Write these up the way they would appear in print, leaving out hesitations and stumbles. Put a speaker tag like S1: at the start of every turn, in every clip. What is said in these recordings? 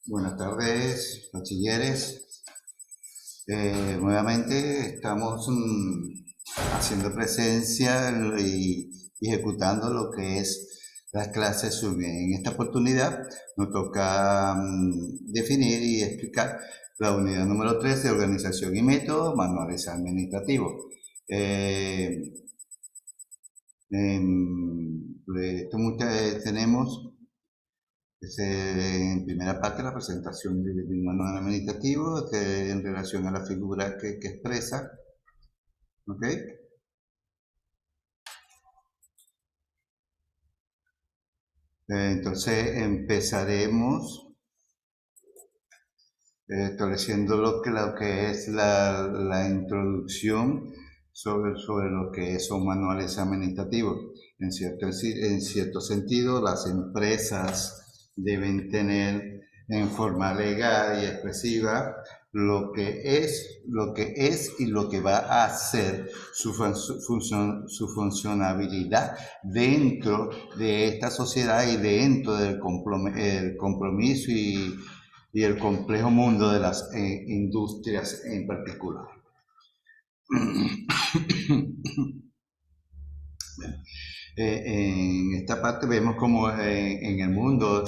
S1: Buenas tardes, bachilleres. Nuevamente estamos haciendo presencia y ejecutando lo que es las clases Zoom. En esta oportunidad nos toca definir y explicar la unidad número 3 de organización y método, manuales administrativos. Tenemos en primera parte la presentación de un manual administrativo que en relación a la figura que expresa. ¿Ok? Entonces empezaremos estableciendo lo que es la introducción sobre lo que son manuales administrativos. En cierto sentido, las empresas deben tener en forma legal y expresiva lo que es y lo que va a hacer su funcionabilidad dentro de esta sociedad y dentro del compromiso y el complejo mundo de las industrias en particular. Bueno, en esta parte vemos como en el mundo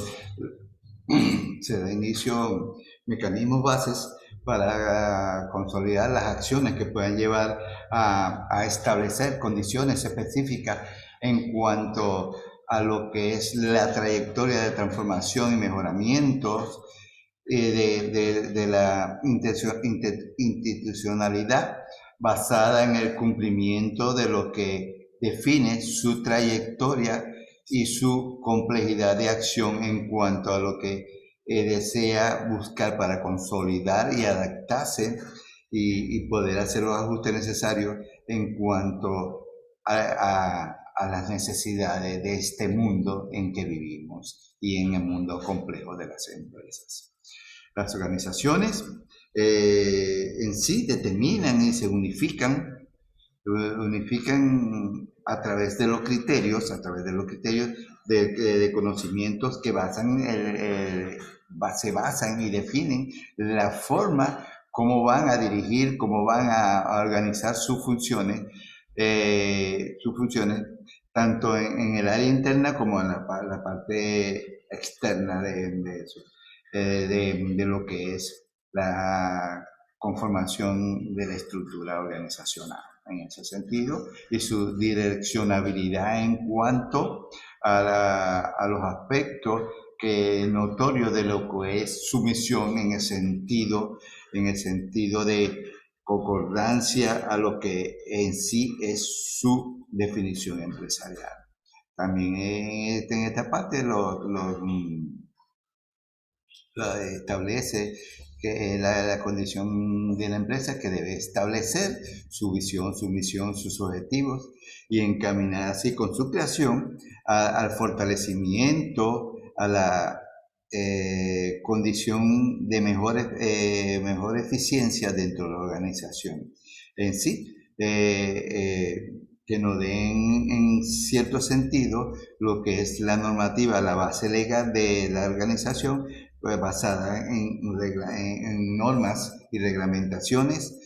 S1: se da inicio mecanismos bases para consolidar las acciones que puedan llevar a establecer condiciones específicas en cuanto a lo que es la trayectoria de transformación y mejoramientos de la institucionalidad basada en el cumplimiento de lo que define su trayectoria y su complejidad de acción en cuanto a lo que desea buscar para consolidar y adaptarse y poder hacer los ajustes necesarios en cuanto a las necesidades de este mundo en que vivimos y en el mundo complejo de las empresas. Las organizaciones en sí determinan y se unifican a través de los criterios, de conocimientos que se basan y definen la forma cómo van a dirigir, cómo van a organizar sus funciones, tanto en el área interna como en la parte externa de eso, de lo que es la conformación de la estructura organizacional en ese sentido y su direccionabilidad en cuanto a los aspectos que notorios de lo que es su misión en el sentido de concordancia a lo que en sí es su definición empresarial. También en esta parte establece que la condición de la empresa que debe establecer su visión, su misión, sus objetivos y encaminar así con su creación al fortalecimiento, a la condición de mejor eficiencia dentro de la organización en sí. Que nos den en cierto sentido lo que es la normativa, la base legal de la organización, pues basada en normas y reglamentaciones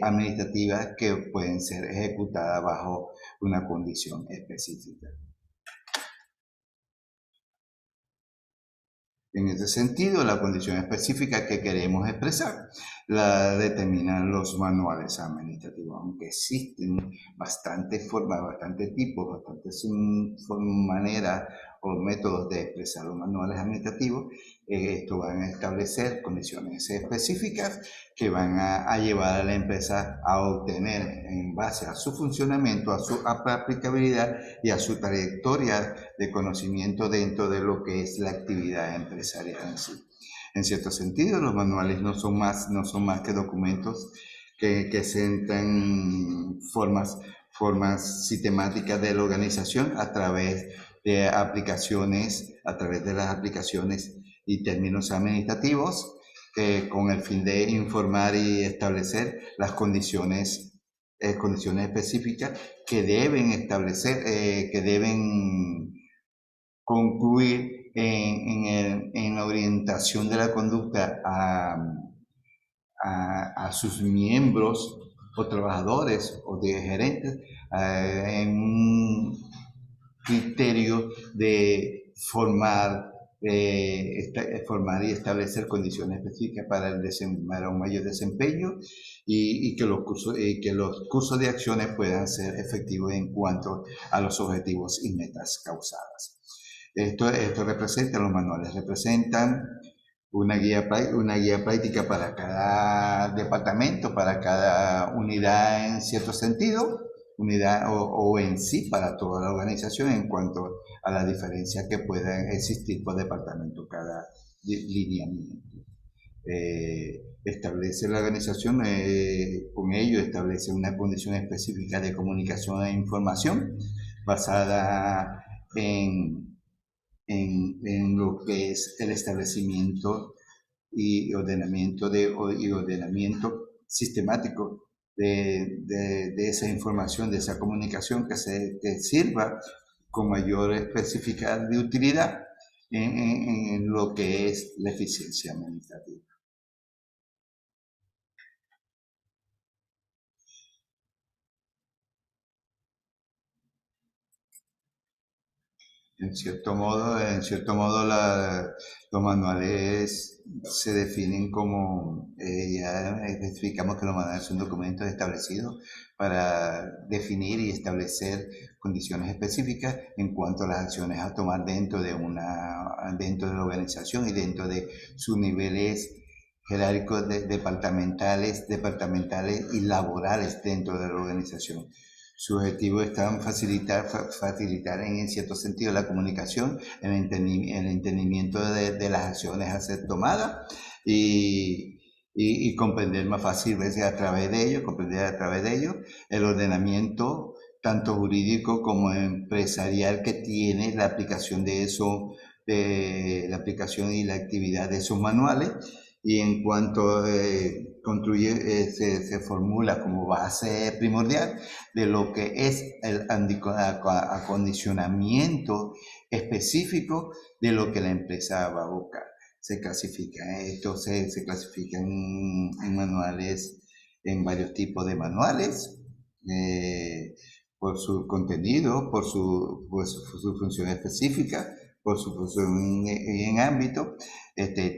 S1: administrativas que pueden ser ejecutadas bajo una condición específica. En este sentido, la condición específica que queremos expresar la determinan los manuales administrativos, aunque existen bastantes formas, bastantes tipos, bastantes maneras o métodos de expresar los manuales administrativos. Esto van a establecer condiciones específicas que van a llevar a la empresa a obtener, en base a su funcionamiento, a su aplicabilidad y a su trayectoria de conocimiento dentro de lo que es la actividad empresarial en sí. En cierto sentido, los manuales no son más que documentos que centran formas sistemáticas de la organización a través de las aplicaciones y términos administrativos con el fin de informar y establecer las condiciones específicas que deben concluir en la orientación de la conducta a sus miembros o trabajadores o de gerentes en un criterio de formar y establecer condiciones específicas para un mayor desempeño y que los cursos de acciones puedan ser efectivos en cuanto a los objetivos y metas causadas. Esto representa, los manuales representan una guía práctica para cada departamento, para cada unidad en cierto sentido, unidad o en sí para toda la organización en cuanto a la diferencia que puedan existir por departamento, cada lineamiento. Establece la organización, con ello establece una condición específica de comunicación e información basada en lo que es el establecimiento y ordenamiento sistemático de esa información, de esa comunicación que sirva con mayor especificidad de utilidad en lo que es la eficiencia administrativa. En cierto modo los manuales se definen como, ya especificamos que los manuales son documentos establecidos para definir y establecer condiciones específicas en cuanto a las acciones a tomar dentro de la organización y dentro de sus niveles jerárquicos departamentales y laborales dentro de la organización. Su objetivo está en facilitar en cierto sentido la comunicación, el entendimiento de las acciones a ser tomadas y comprender más fácilmente comprender a través de ello el ordenamiento tanto jurídico como empresarial que tiene la aplicación de la aplicación y la actividad de esos manuales. Y en cuanto se formula como base primordial de lo que es el acondicionamiento específico de lo que la empresa va a buscar. Esto se clasifica en manuales, en varios tipos de manuales, por su contenido, por su función específica, por su función en ámbito.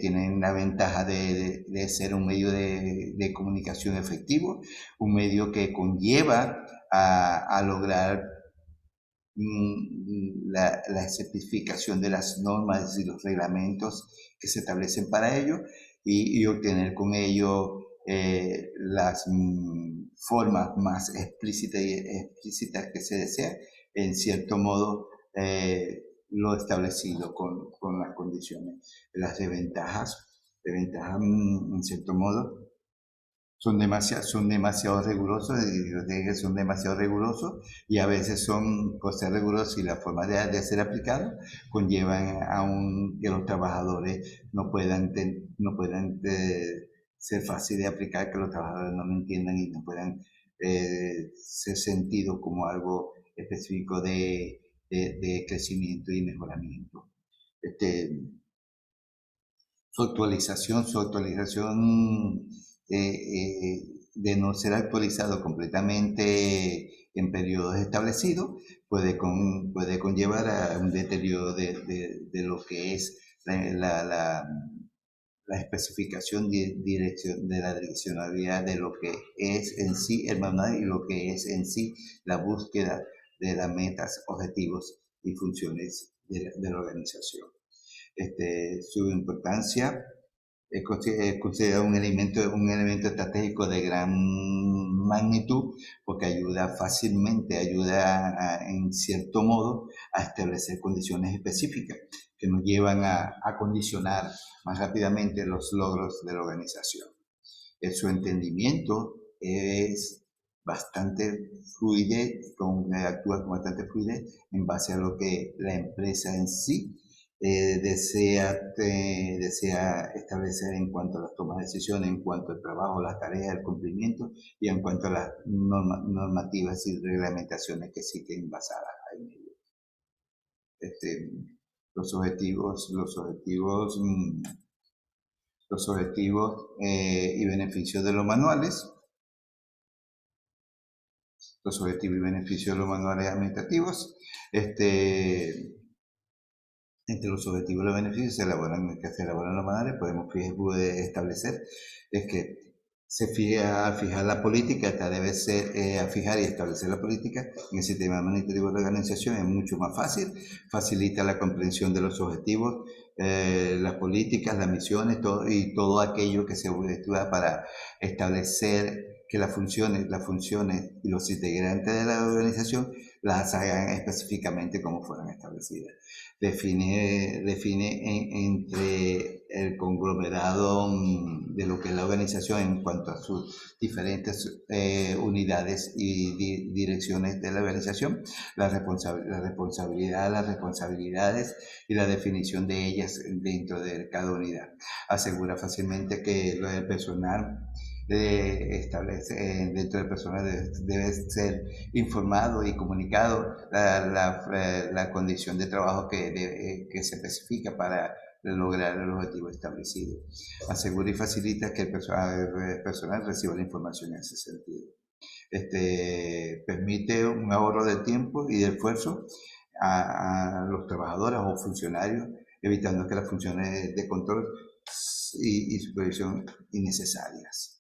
S1: Tienen la ventaja de ser un medio de comunicación efectivo, un medio que conlleva a lograr la certificación de las normas y los reglamentos que se establecen para ello y obtener con ello las formas más explícitas que se desea, en cierto modo lo establecido con las condiciones. Las desventajas, en cierto modo, son demasiado rigurosos, son demasiado rigurosos y a veces por ser rigurosos y la forma de ser aplicado conllevan que los trabajadores no puedan ser fácil de aplicar, que los trabajadores no lo entiendan y no puedan ser sentido como algo específico de crecimiento y mejoramiento. Su actualización de no ser actualizado completamente en periodos establecidos puede conllevar a un deterioro de lo que es la especificación de la direccionalidad de lo que es en sí el manual y lo que es en sí la búsqueda de las metas, objetivos y funciones de la organización. Su importancia es considerado un elemento estratégico de gran magnitud porque ayuda en cierto modo a establecer condiciones específicas que nos llevan a condicionar más rápidamente los logros de la organización. Su entendimiento es bastante fluidez, actúa con bastante fluidez en base a lo que la empresa en sí desea establecer en cuanto a las tomas de decisiones, en cuanto al trabajo, las tareas, el cumplimiento y en cuanto a las normativas y reglamentaciones que existen basadas en ello. Los objetivos, los objetivos y beneficios de los manuales, los objetivos y beneficios de los manuales administrativos. Entre los objetivos y los beneficios que se elaboran los manuales, podemos establecer es que fijar la política, esta debe ser fijar y establecer la política en el sistema administrativo de la organización es mucho más fácil, facilita la comprensión de los objetivos, las políticas, las misiones y todo aquello que se estudia para establecer que las funciones y los integrantes de la organización las hagan específicamente como fueron establecidas. Define entre el conglomerado de lo que es la organización en cuanto a sus diferentes unidades y direcciones de la organización, las responsabilidades y la definición de ellas dentro de cada unidad. Asegura fácilmente que lo del personal dentro del personal debe ser informado y comunicado la condición de trabajo que se especifica para lograr el objetivo establecido. Asegura y facilita que el personal reciba la información en ese sentido. Permite un ahorro de tiempo y de esfuerzo a los trabajadores o funcionarios, evitando que las funciones de control y supervisión innecesarias.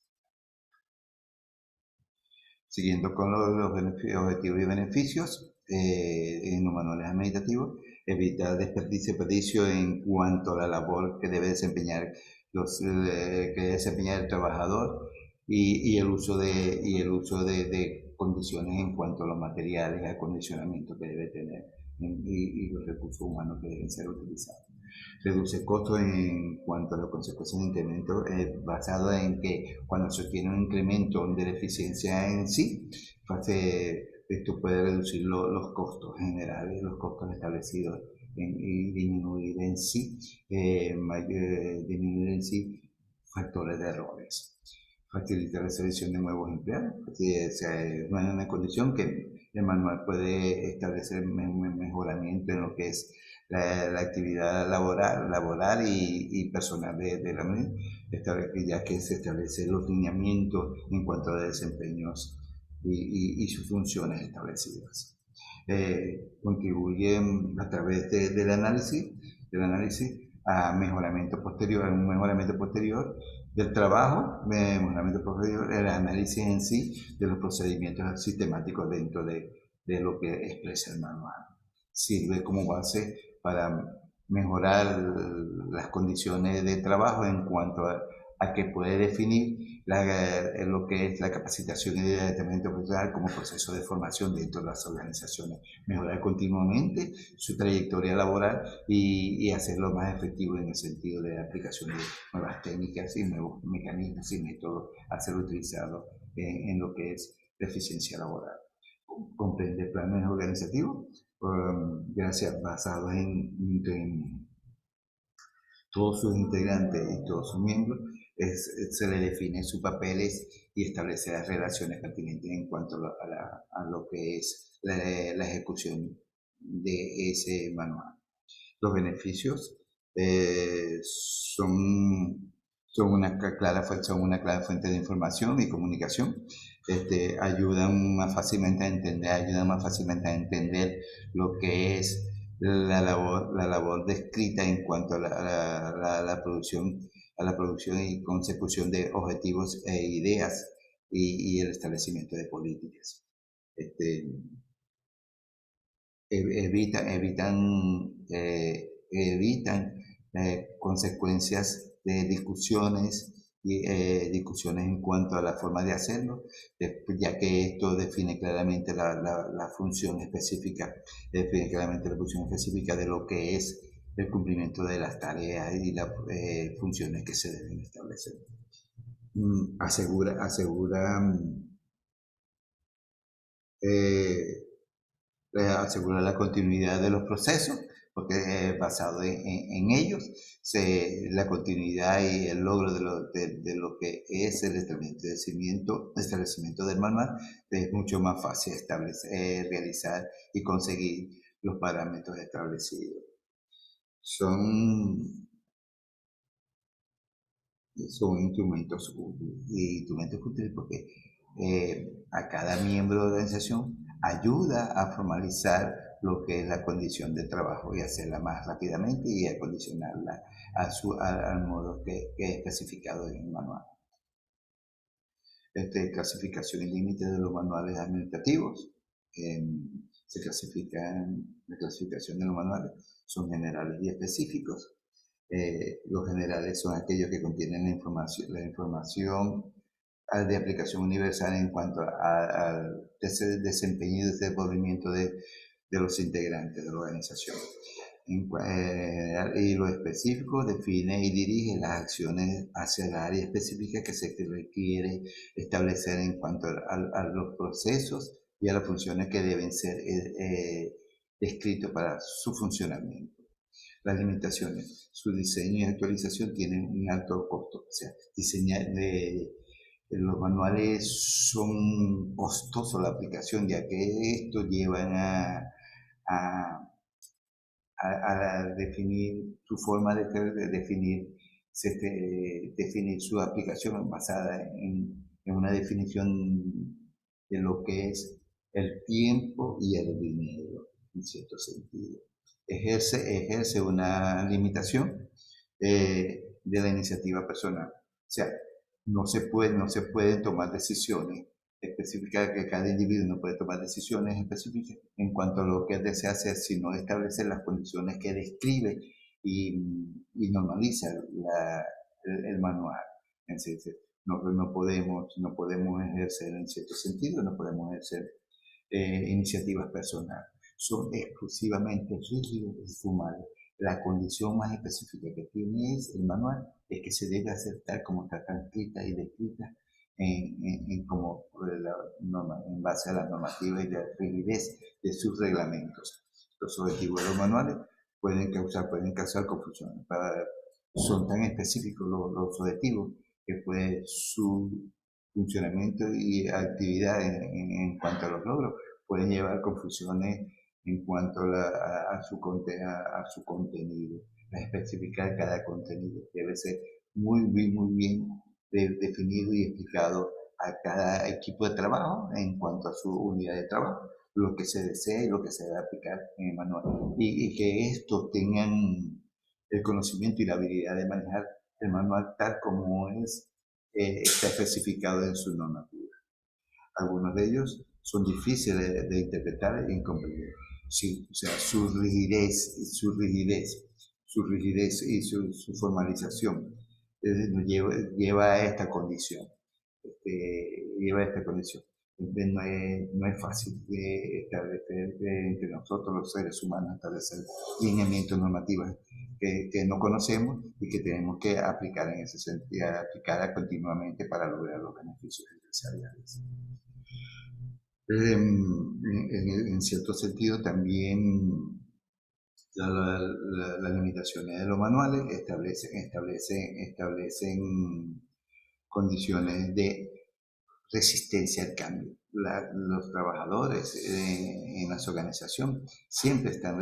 S1: Siguiendo con los objetivos y beneficios en los manuales administrativos, evita desperdicio en cuanto a la labor que debe desempeñar el trabajador y el uso de condiciones en cuanto a los materiales y acondicionamiento que debe tener y los recursos humanos que deben ser utilizados. Reduce costos en cuanto a las consecuencias de incremento basado en que cuando se tiene un incremento de la eficiencia en sí, esto puede reducir los costos generales, los costos establecidos y disminuir en sí factores de errores. Facilitar la selección de nuevos empleados. Es una condición que el manual puede establecer un mejoramiento en lo que es la actividad laboral y personal de la MIR, ya que se establecen los lineamientos en cuanto a desempeños y sus funciones establecidas. Contribuyen a través del análisis a un mejoramiento posterior del trabajo, mejoramiento posterior, el análisis en sí de los procedimientos sistemáticos dentro de lo que expresa el manual. Sirve como base para mejorar las condiciones de trabajo en cuanto a que puede definir lo que es la capacitación y el entrenamiento profesional como proceso de formación dentro de las organizaciones. Mejorar continuamente su trayectoria laboral y hacerlo más efectivo en el sentido de la aplicación de nuevas técnicas y nuevos mecanismos y métodos a ser utilizados en lo que es la eficiencia laboral. Comprende planes organizativos, gracias basados en todos sus integrantes y todos sus miembros, se le definen sus papeles y establece las relaciones pertinentes en cuanto a lo que es la ejecución de ese manual. Los beneficios son una clara fuente de información y comunicación. Ayudan más fácilmente a entender lo que es la labor descrita en cuanto a la producción y consecución de objetivos e ideas y el establecimiento de políticas. Evitan consecuencias de discusiones en cuanto a la forma de hacerlo, ya que esto define claramente la función específica, de lo que es el cumplimiento de las tareas y las funciones que se deben establecer. Asegura la continuidad de los procesos, porque basado en ellos, la continuidad y el logro de lo que es el establecimiento del manual es mucho más fácil realizar y conseguir los parámetros establecidos. son, son instrumentos útiles porque a cada miembro de la organización ayuda a formalizar lo que es la condición de trabajo y hacerla más rápidamente y acondicionarla al modo que es especificado en el manual. Clasificación y límite de los manuales administrativos. Se clasifican, la clasificación de los manuales son generales y específicos. Los generales son aquellos que contienen la información de aplicación universal en cuanto al desempeño y desenvolvimiento de los integrantes de la organización. Y lo específico define y dirige las acciones hacia el área específica que se requiere establecer en cuanto a los procesos y a las funciones que deben ser descritos para su funcionamiento. Las limitaciones. Su diseño y actualización tienen un alto costo. O sea, los manuales son costosos la aplicación, ya que esto llevan a definir su forma de definir su aplicación basada en una definición de lo que es el tiempo y el dinero, en cierto sentido. Ejerce una limitación de la iniciativa personal. O sea, no se pueden tomar decisiones específicas, que cada individuo no puede tomar decisiones específicas en cuanto a lo que desea hacer, sino establecer las condiciones que describe y normaliza el manual. Entonces, no podemos ejercer en cierto sentido, no podemos ejercer iniciativas personales. Son exclusivamente rígidos y formales. La condición más específica que tiene el manual es que se debe hacer tal como está escrita y descrita en base a la normativa y la rigidez de sus reglamentos. Los objetivos de los manuales pueden causar confusión. Son tan específicos los objetivos que su funcionamiento y actividad en cuanto a los logros pueden llevar confusiones en cuanto a su contenido. La especificar cada contenido debe ser muy bien definido y explicado a cada equipo de trabajo en cuanto a su unidad de trabajo, lo que se desea y lo que se debe aplicar en el manual. Y que estos tengan el conocimiento y la habilidad de manejar el manual tal como está especificado en su normativa. Algunos de ellos son difíciles de interpretar e comprender. Sí, o sea, su rigidez y su formalización lleva a esta condición. No es fácil de establecer entre nosotros los seres humanos, establecer lineamientos normativos que no conocemos y que tenemos que aplicar en ese sentido, aplicar continuamente para lograr los beneficios empresariales. En cierto sentido, también las limitaciones de los manuales establecen condiciones de resistencia al cambio. Los trabajadores en las organizaciones siempre están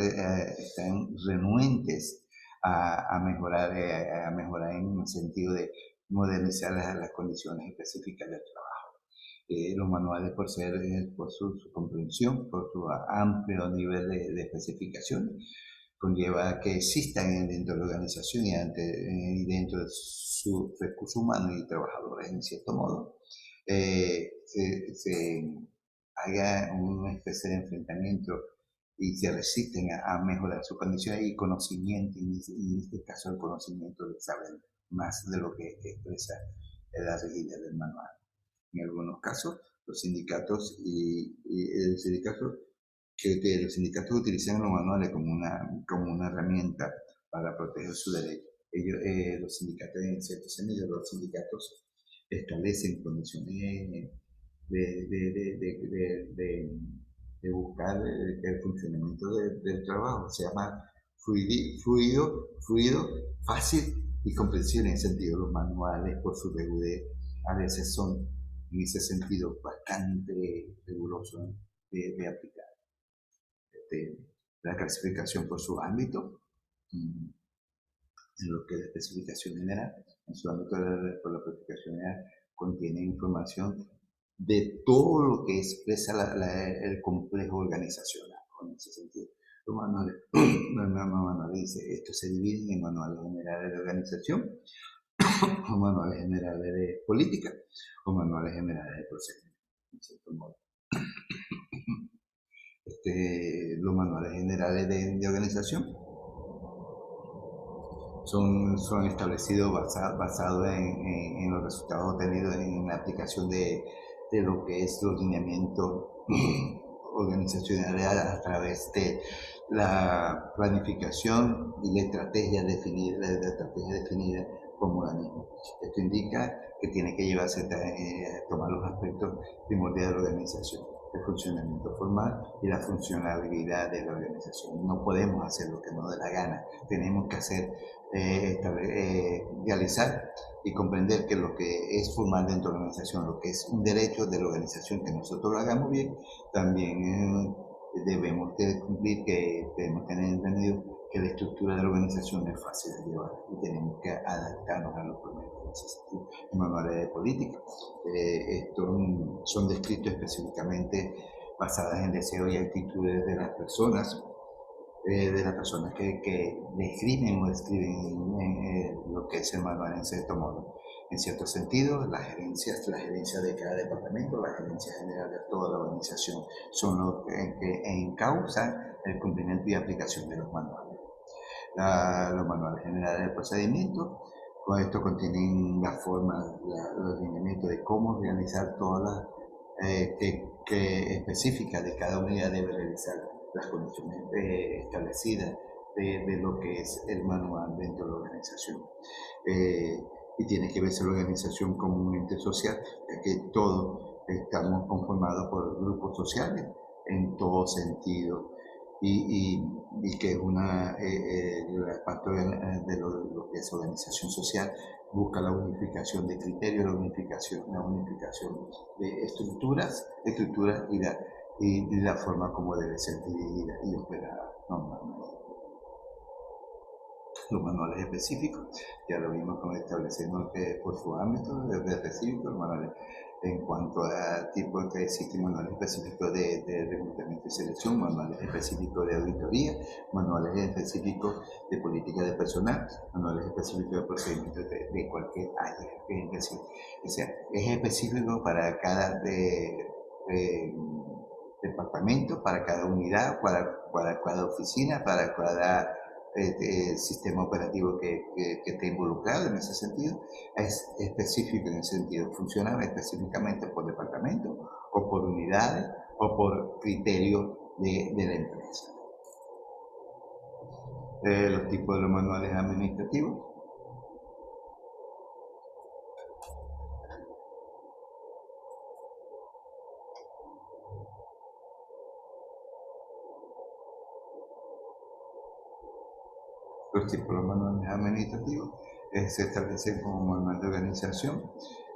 S1: renuentes a mejorar en el sentido de modernizar las condiciones específicas del trabajo. Los manuales por su comprensión, por su amplio nivel de especificación, conlleva que existan dentro de la organización y dentro de su recurso humano y trabajadores en cierto modo, se haga una especie de enfrentamiento y se resisten a mejorar sus condiciones y conocimiento, en este caso el conocimiento de saber más de lo que expresa la rigidez del manual. En algunos casos, los sindicatos los sindicatos utilizan los manuales como una herramienta para proteger su derecho. Los sindicatos, en cierto sentido, los sindicatos establecen condiciones de buscar el funcionamiento del trabajo. Se llama fluido, fácil y comprensible en ese sentido. Los manuales, por su rigidez, a veces son en ese sentido bastante rigurosos de aplicar. La clasificación por su ámbito, mm, en lo que es la especificación general. En su ámbito la especificación general contiene información de todo lo que expresa el complejo organizacional, en ese sentido. Los manuales, los manuales dice, esto se divide en manuales generales de organización, o manuales generales de política, o manuales generales de procedimiento, en cierto modo. Los manuales generales de organización son establecidos basados en los resultados obtenidos en la aplicación de lo que es los lineamientos organizacionales a través de la planificación y la estrategia definida como organismo. Esto indica que tiene que llevarse a tomar los aspectos primordiales de la organización, el funcionamiento formal y la funcionalidad de la organización. No podemos hacer lo que nos dé la gana, tenemos que hacer realizar y comprender que lo que es formal dentro de la organización, lo que es un derecho de la organización, que nosotros lo hagamos bien, también debemos de cumplir, que debemos tener entendido que la estructura de la organización no es fácil de llevar y tenemos que adaptarnos a los problemas. En manuales de política, estos son descritos específicamente basadas en deseos y actitudes de las personas que describen o describen lo que es el manual en cierto modo. En cierto sentido, la gerencia de cada departamento, la gerencia general de toda la organización, son los que encausan el cumplimiento y aplicación de los manuales. Los manuales generales de procedimiento, con esto contienen la forma, los lineamientos de cómo realizar todas las que específica de cada unidad debe realizar las condiciones establecidas de lo que es el manual dentro de la organización. Y tiene que verse la organización como un ente social, ya que todos estamos conformados por grupos sociales en todo sentido. Y que es la parte de lo que es organización social busca la unificación de criterios, la unificación de estructuras y la forma como debe ser dirigida y operada normalmente. Los manuales específicos, ya lo vimos con estableciendo que por su ámbito de específico, los manuales en cuanto a tipos que existen, manuales específicos de reclutamiento y selección, manuales específicos de auditoría, manuales específicos de política de personal, manuales específicos de procedimientos de cualquier área. O sea, es específico para cada departamento, para cada unidad, para cada oficina, para cada sistema operativo que esté involucrado en ese sentido. Es específico en ese sentido, funciona específicamente por departamento o por unidades o por criterio de la empresa. Los tipos de los manuales administrativos. Los tipos de manuales administrativos se establecen como manual de organización.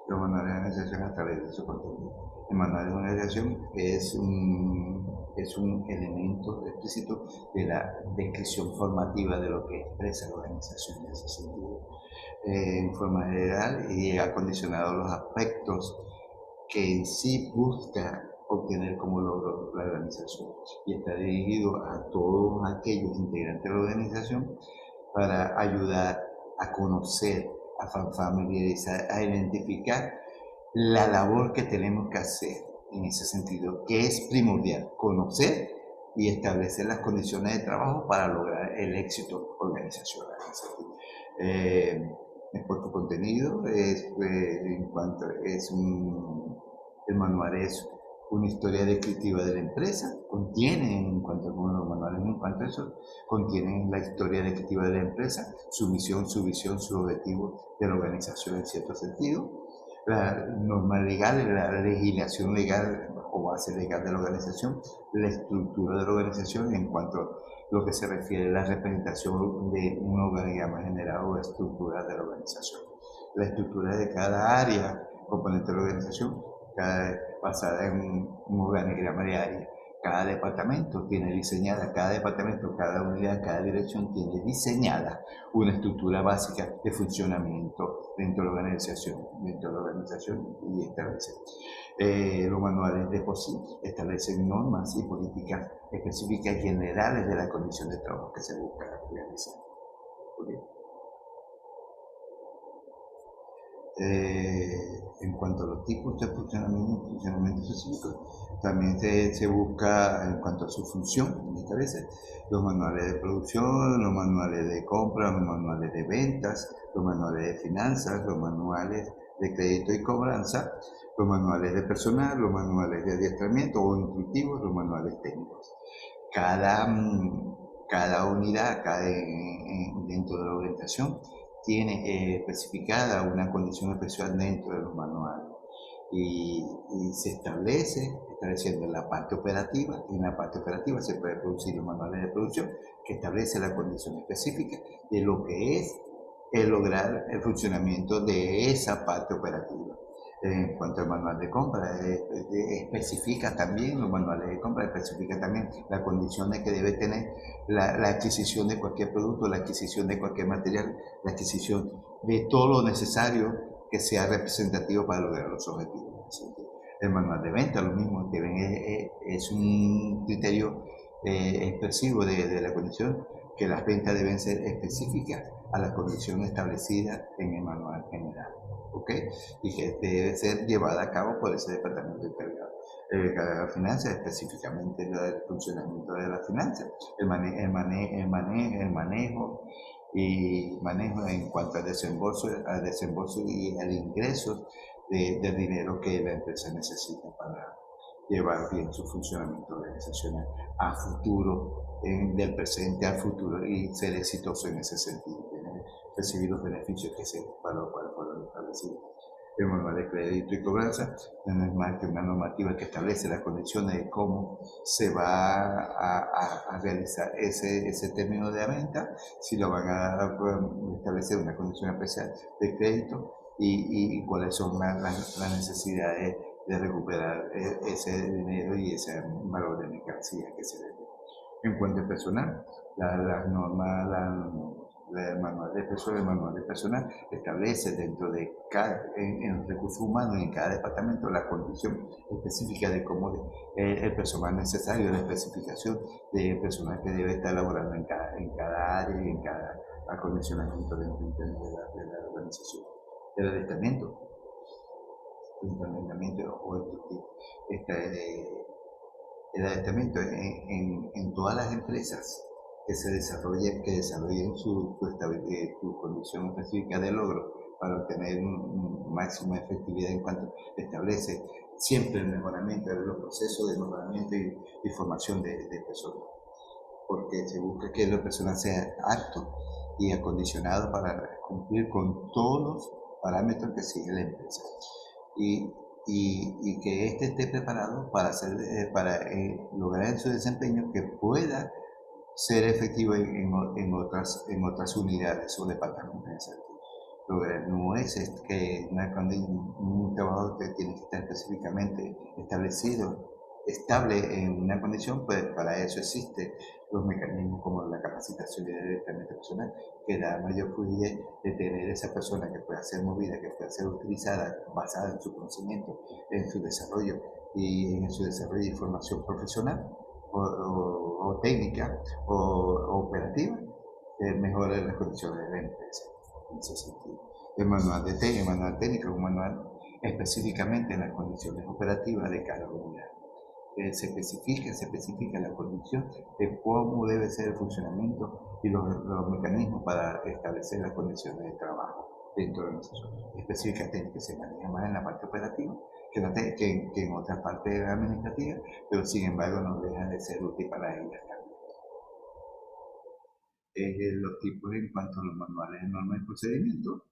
S1: Los manuales de organización a través de su contenido. El manual de organización es un elemento explícito de la descripción formativa de lo que expresa la organización en ese sentido. En forma general y acondicionado los aspectos que en sí busca obtener como logro la organización y está dirigido a todos aquellos integrantes de la organización para ayudar a conocer, a familiarizar, a identificar la labor que tenemos que hacer en ese sentido, que es primordial, conocer y establecer las condiciones de trabajo para lograr el éxito organizacional. Por tu contenido, el manual es una historia descriptiva de la empresa, contienen, en cuanto a los manuales en cuanto a eso, contienen la historia descriptiva de la empresa, su misión, su visión, su objetivo de la organización en cierto sentido, la norma legal, la legislación legal o base legal de la organización, la estructura de la organización en cuanto a lo que se refiere a la representación de un organigrama general o estructura de la organización. La estructura de cada área, componente de la organización, basada en un organigrama de área, Cada departamento tiene diseñada, cada departamento, cada unidad, cada dirección tiene diseñada una estructura básica de funcionamiento dentro de la organización, y establece. Los manuales de por sí establecen normas y políticas específicas y generales de la condición de trabajo que se busca realizar. Okay. En cuanto a los tipos de funcionamiento específico, también se busca en cuanto a su función, establece los manuales de producción, los manuales de compra, los manuales de ventas, los manuales de finanzas, los manuales de crédito y cobranza, los manuales de personal, los manuales de adiestramiento o instructivos, los manuales técnicos. Cada unidad, dentro de la orientación, tiene especificada una condición especial dentro de los manuales y se estableciendo en la parte operativa. En la parte operativa se puede producir los manuales de producción que establece la condición específica de lo que es el lograr el funcionamiento de esa parte operativa. En cuanto al manual de compra, especifica también, los manuales de compra especifica también las condiciones que debe tener la adquisición de cualquier producto, la adquisición de cualquier material, la adquisición de todo lo necesario que sea representativo para lograr los objetivos. El manual de venta, lo mismo, es un criterio expresivo de la condición que las ventas deben ser específicas a la condición establecida en el manual general. ¿Ok? Y que debe ser llevada a cabo por ese departamento encargado. El encargado de finanzas, específicamente el funcionamiento de las finanzas, el manejo y manejo en cuanto al desembolso y al ingreso del dinero que la empresa necesita para llevar bien su funcionamiento organizacional a futuro, del presente al futuro, y ser exitoso en ese sentido, recibir los beneficios para los cuales fueron establecidos. El manual de crédito y cobranza no es más que una normativa que establece las condiciones de cómo se va a realizar ese término de venta, si lo van a establecer una condición especial de crédito y cuáles son las necesidades de recuperar ese dinero y ese valor de mercancía que se vende. En cuanto al personal, las normas, el manual de personal establece dentro de en el recurso humano y en cada departamento la condición específica de cómo el personal necesario, la especificación del personal que debe estar laborando en cada área y en cada acondicionamiento de la organización. El adiestramiento o el adiestramiento en todas las empresas que desarrollen su condición específica de logro para obtener un máximo de efectividad en cuanto establece siempre el mejoramiento de los procesos de mejoramiento y formación de personas, porque se busca que la persona sea apto y acondicionado para cumplir con todos los parámetros que sigue la empresa. Y que éste esté preparado para lograr en su desempeño que pueda ser efectivo en otras unidades o departamentos. No es que un trabajo que tiene que estar específicamente estable en una condición, pues para eso existen los mecanismos como la capacitación y el directamente personal, que da mayor fluidez de tener esa persona que pueda ser movida, que pueda ser utilizada basada en su conocimiento, en su desarrollo y formación profesional o técnica o operativa, que mejore las condiciones de la empresa en ese sentido. El manual técnico es un manual específicamente en las condiciones operativas de cada unidad. Se especifica la condición de cómo debe ser el funcionamiento y los mecanismos para establecer las condiciones de trabajo dentro de la organización. Específicamente que se maneja más en la parte operativa que en otra parte administrativa, pero sin embargo no deja de ser útil para ellas también. Los tipos en cuanto a los manuales de normas y procedimientos.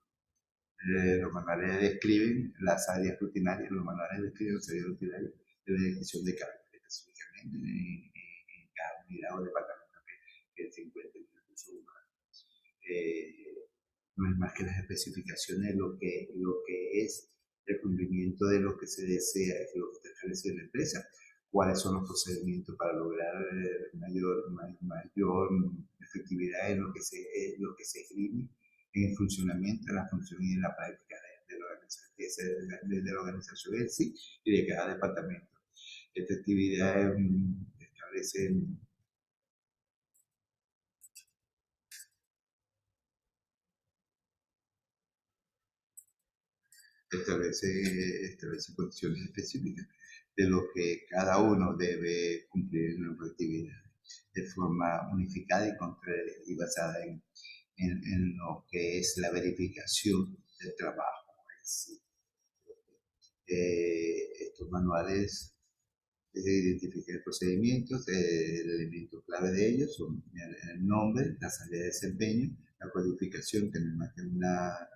S1: Los manuales describen las áreas rutinarias, los manuales describen las áreas rutinarias de la ejecución de cargos, específicamente en cada unidad o departamento que se encuentre en el recurso humano. No es más que las especificaciones, lo que es el cumplimiento de lo que se desea, es lo que está establecido en la empresa, cuáles son los procedimientos para lograr mayor efectividad en lo que se esgrime en el funcionamiento, en la función y en la práctica de la organización en sí y de cada departamento. Esta actividad establece establece condiciones específicas de lo que cada uno debe cumplir en la actividad de forma unificada y basada en lo que es la verificación del trabajo. Estos manuales identifican procedimientos, el elemento clave de ellos son el nombre, la salida de desempeño, la codificación, que no es más que una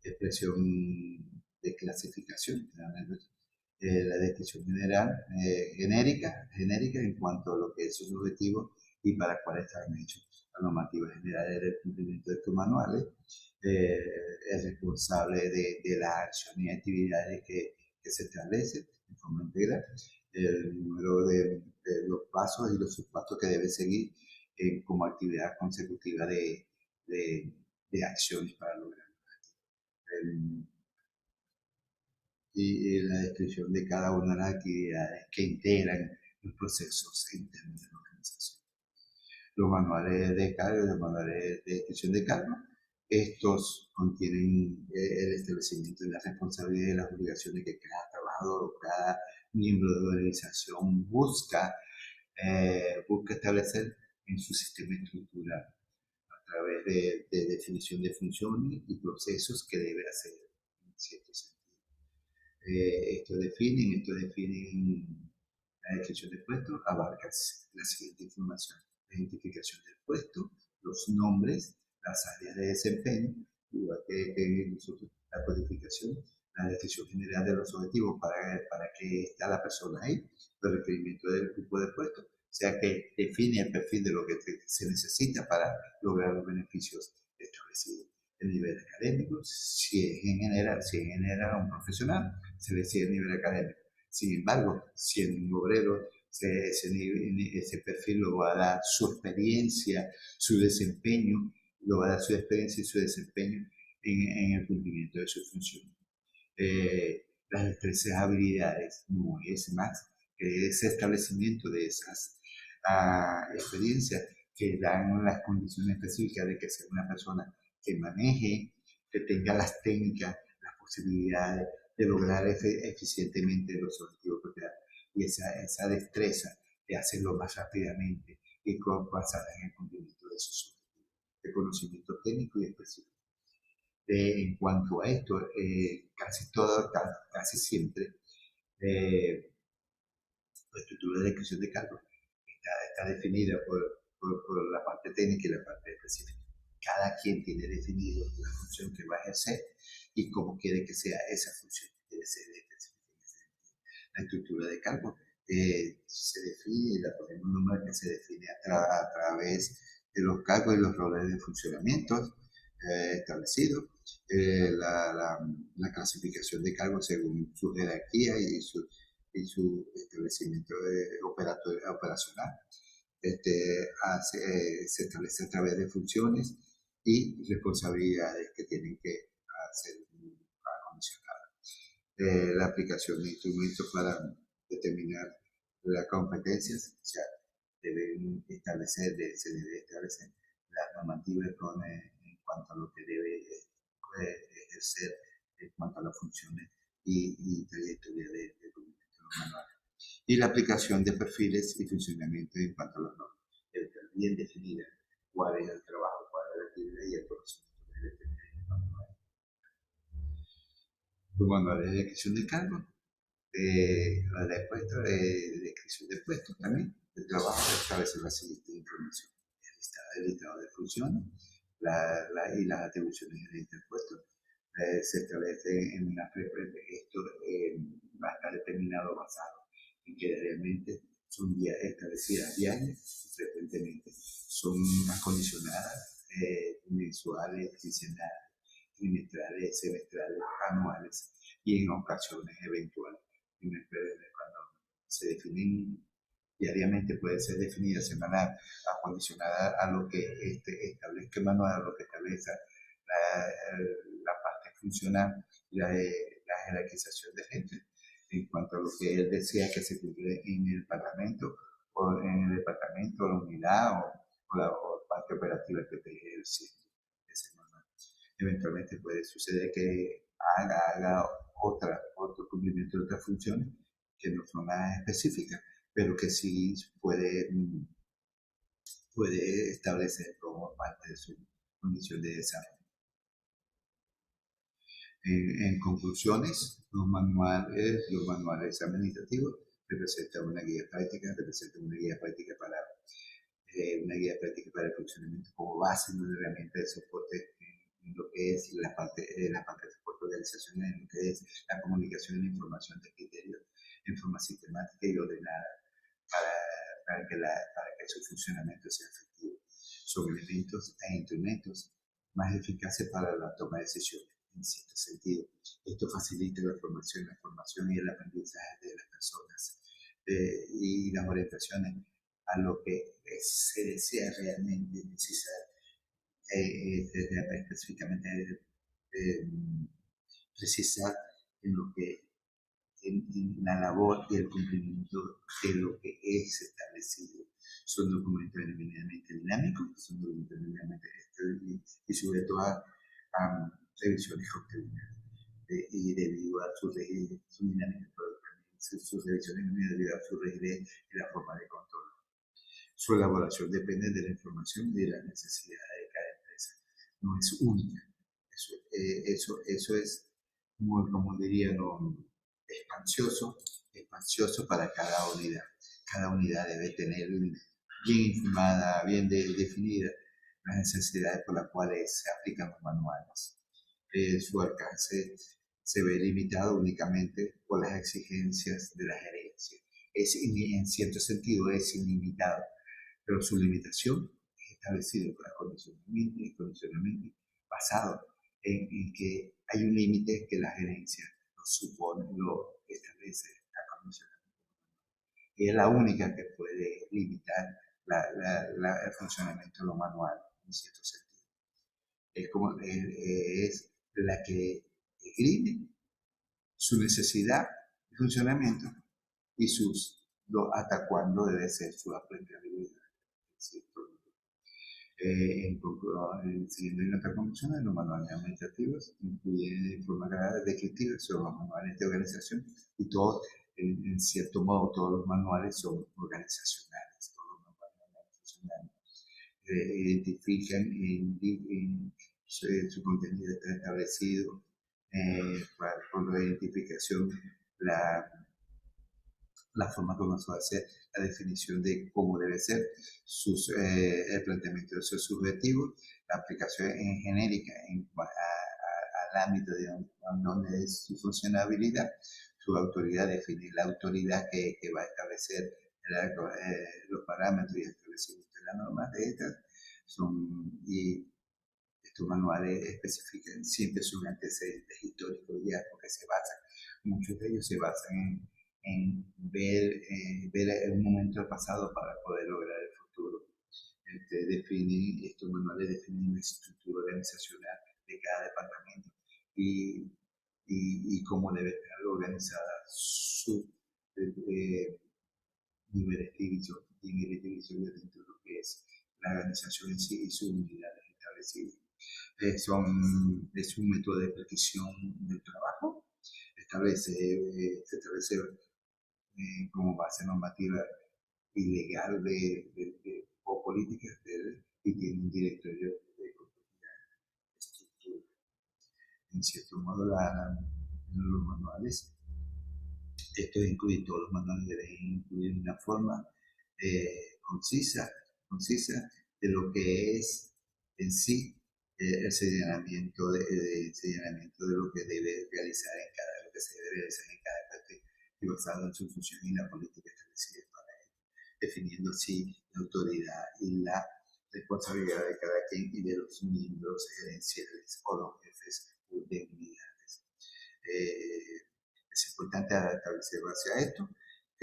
S1: expresión de clasificación, la descripción general, genérica en cuanto a lo que es su objetivo y para cuál están hechos. La normativa general del cumplimiento de estos manuales es responsable de las acciones y actividades que se establecen de forma integral, el número de los pasos y los subpasos que debe seguir como actividad consecutiva de acciones para lograrlo. Y la descripción de cada una de las actividades que integran los procesos internos de la organización. Los manuales de carga y los manuales de descripción de carga, estos contienen el establecimiento de las responsabilidades y las obligaciones que cada trabajador o cada miembro de la organización busca establecer en su sistema estructural a través de definición de funciones y procesos que debe hacer en cierto sentido. Esto definen la descripción del puesto, abarca la siguiente información: la identificación del puesto, los nombres, las áreas de desempeño, igual que nosotros, la codificación, la descripción general de los objetivos para que está la persona ahí, los requerimientos del grupo de puesto, o sea que define el perfil de lo que se necesita para lograr los beneficios establecidos. El nivel académico, si es en general un profesional, se decide el nivel académico. Sin embargo, si en un obrero ese perfil lo va a dar su experiencia, su desempeño, lo va a dar su experiencia y su desempeño en el cumplimiento de sus funciones. Las destrezas habilidades no es más que ese establecimiento de esas experiencias que dan las condiciones específicas de que sea una persona que maneje, que tenga las técnicas, las posibilidades de lograr eficientemente los objetivos que te dan. Y esa destreza de hacerlo más rápidamente y basada en el cumplimiento de sus objetivos, de conocimiento técnico y específico. En cuanto a esto, casi siempre, la estructura de descripción de cargos está definida por la parte técnica y la parte específica. Cada quien tiene definido la función que va a ejercer y cómo quiere que sea esa función. Debe ser la estructura de cargos se define, la ponemos un número que se define a través de los cargos y los roles de funcionamiento establecidos, la clasificación de cargos según su jerarquía y su establecimiento operacional. Se establece a través de funciones y responsabilidades que tienen que ser acondicionadas. La aplicación de instrumentos para determinar las competencias, o sea, se debe establecer las normativas en cuanto a lo que debe ejercer en cuanto a las funciones y trayectoria de los manuales. Y la aplicación de perfiles y funcionamiento en cuanto a los normas. Debe estar bien definida cuál es el trabajo, cuál es la actividad y el conocimiento que debe tener el manual. Los manuales de descripción de cargo, de descripción de puestos también, el trabajo establece la siguiente información: el listado de funciones y las atribuciones del puesto. Se establece en una frecuencia, esto va a estar determinado basado en que realmente son establecidas diarias y frecuentemente son acondicionadas mensuales, quincenales, trimestrales, semestrales, anuales y en ocasiones eventuales. se definen diariamente, puede ser definida semanal, acondicionada a lo que establezca el manual, a lo que establezca la parte funcional y la jerarquización de gente en cuanto a lo que él desea que se cumpla en el Parlamento o en el departamento, la unidad o la parte operativa que te ejerce ese manual. Eventualmente puede suceder que haga otro cumplimiento de otras funciones que no son las específicas, pero que sí puede establecer como parte de su condición de desarrollo. En conclusiones, los manuales administrativos representan una guía práctica, una guía práctica para el funcionamiento como base de una herramienta de soporte en lo que es la parte de soporte organizacional, en lo que es la comunicación y la información de criterios en forma sistemática y ordenada para que su funcionamiento sea efectivo. Son elementos e instrumentos más eficaces para la toma de decisiones, en cierto sentido. Esto facilita la formación y el aprendizaje de las personas y las orientaciones a lo que se desea realmente precisar, específicamente precisar en lo que en la labor y el cumplimiento de lo que es establecido. Son documentos eminentemente dinámicos, son documentos eminentemente y sobre todo a revisiones obtenidas y debido a su dinámica, sus revisiones debido a su rigidez y la forma de control. Su elaboración depende de la información y de las necesidades de cada empresa. No es única. Eso es muy, como diría, no, expansioso para cada unidad. Cada unidad debe tener bien informada, bien definida las necesidades por las cuales se aplican los manuales. Su alcance se ve limitado únicamente por las exigencias de la gerencia. En cierto sentido es ilimitado, pero su limitación es establecida por el condicionamiento basado en que hay un límite que la gerencia lo establece acondicionamiento. Y es la única que puede limitar el funcionamiento de lo manual, en cierto sentido. Es la que esgrime su necesidad de funcionamiento y hasta cuándo debe ser su aplicabilidad. Siguiendo en nuestra conclusión, los manuales administrativos incluyen de forma descriptiva sobre los manuales de organización y todos, en cierto modo, todos los manuales son organizacionales. Todos los manuales organizacionales identifican su contenido está establecido por la identificación, la forma como se va a hacer, la definición de cómo debe ser, el planteamiento de sus objetivos, la aplicación en genérica al ámbito de donde es su funcionabilidad, su autoridad, definir la autoridad que va a establecer los parámetros y el establecimiento de las normas de estas, y estos manuales especifican siempre sus antecedentes históricos ya, porque muchos de ellos se basan en ver un momento del pasado para poder lograr el futuro. Estos manuales definen la estructura organizacional de cada departamento y cómo debe estar organizada su niveles divisorios dentro de lo que es la organización en sí y sus unidades establecidas. Es un método de precisión del trabajo. Se establece como base normativa y legal o política y tiene un directorio de estructura. En cierto modo, los manuales, esto incluye todos los manuales deben incluir una forma concisa de lo que es en sí el señalamiento de lo que debe realizar lo que se debe realizar en cada parte y basado en su función y la política establecida para él, definiendo así la autoridad y la responsabilidad de cada quien y de los miembros gerenciales o los jefes de unidades. Es importante establecer base a esto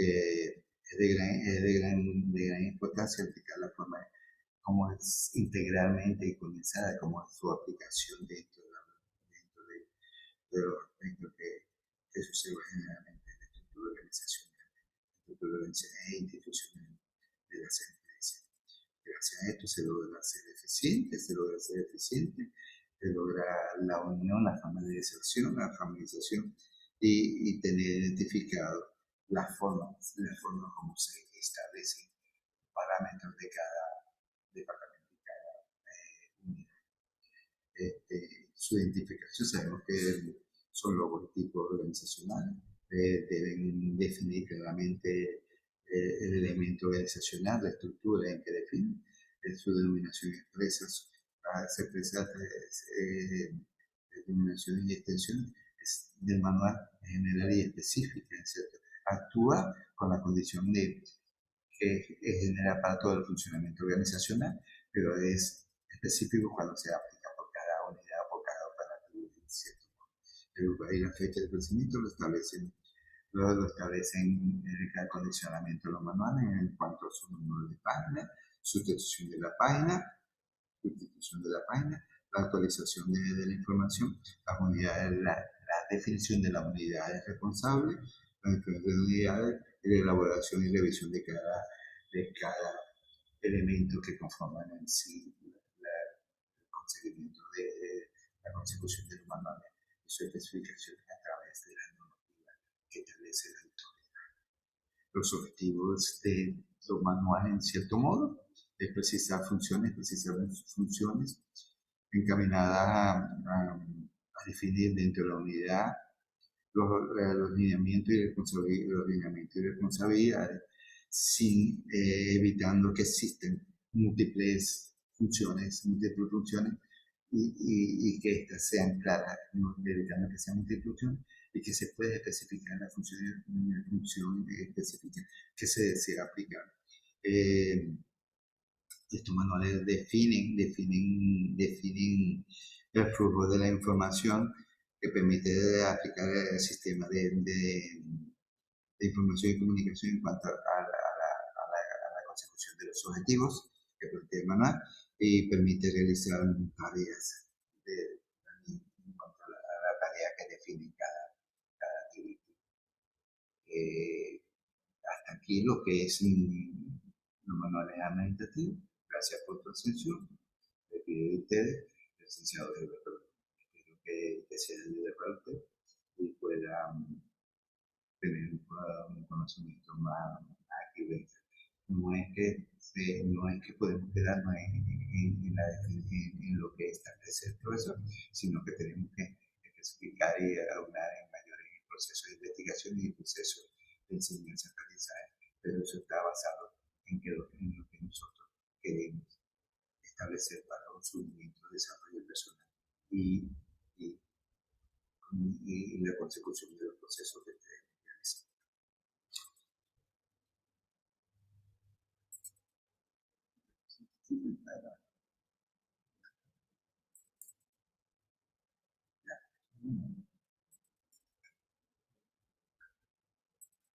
S1: es de gran importancia explicar la forma de cómo es integralmente y condensada, cómo es su aplicación dentro de los aspectos que suceden generalmente en la estructura organizacional, e institucional de las empresas. Gracias a esto se logra ser eficiente, se logra la unión, la familiarización y tener identificado las formas como se establecen parámetros de cada departamento, de cada unidad. Su identificación, sabemos que son logotipos organizacionales, deben definir claramente el elemento organizacional, la estructura en que definen, su denominación expresa, se expresa denominaciones y extensiones del manual general y específica, ¿cierto? Actúa con la condición de que es general para todo el funcionamiento organizacional, pero es específico cuando se aplica por cada unidad, por cada operativo, ¿cierto? El lugar y la fecha de vencimiento lo establecen el condicionamiento de los manuales en cuanto a su número de página, sustitución de la página, la actualización de la información, las unidades, la definición de las unidades responsables, la definición de unidades y la elaboración y revisión de cada elemento que conforman en sí el conseguimiento la consecución de los manuales y su especificación a través de la normativa que establece la autoridad. Los objetivos de los manuales, en cierto modo, es precisar funciones encaminadas a definir dentro de la unidad los lineamientos y responsabilidades, sin, evitando que existen múltiples funciones y que éstas sean claras, no, evitando que sean múltiples funciones y que se pueda especificar la función específica que se desea aplicar. Estos manuales definen el flujo de la información que permite aplicar el sistema de información y comunicación en cuanto a la consecución de los objetivos que plantea el manual y permite realizar tareas en cuanto a la tarea que define cada actividad. Hasta aquí lo que es los manuales administrativos. Gracias por tu atención. Le pido a ustedes, licenciado de espero que sea de ayuda para usted y pueda tener un conocimiento más accurate. No es que podemos quedarnos en lo que establece el profesor, sino que tenemos que especificar y aunar en mayores procesos de investigación y procesos de enseñanza-aprendizaje, pero eso está basado en lo que nosotros queremos establecer para un surgimiento de desarrollo personal y, y, y la consecución de los procesos de realización.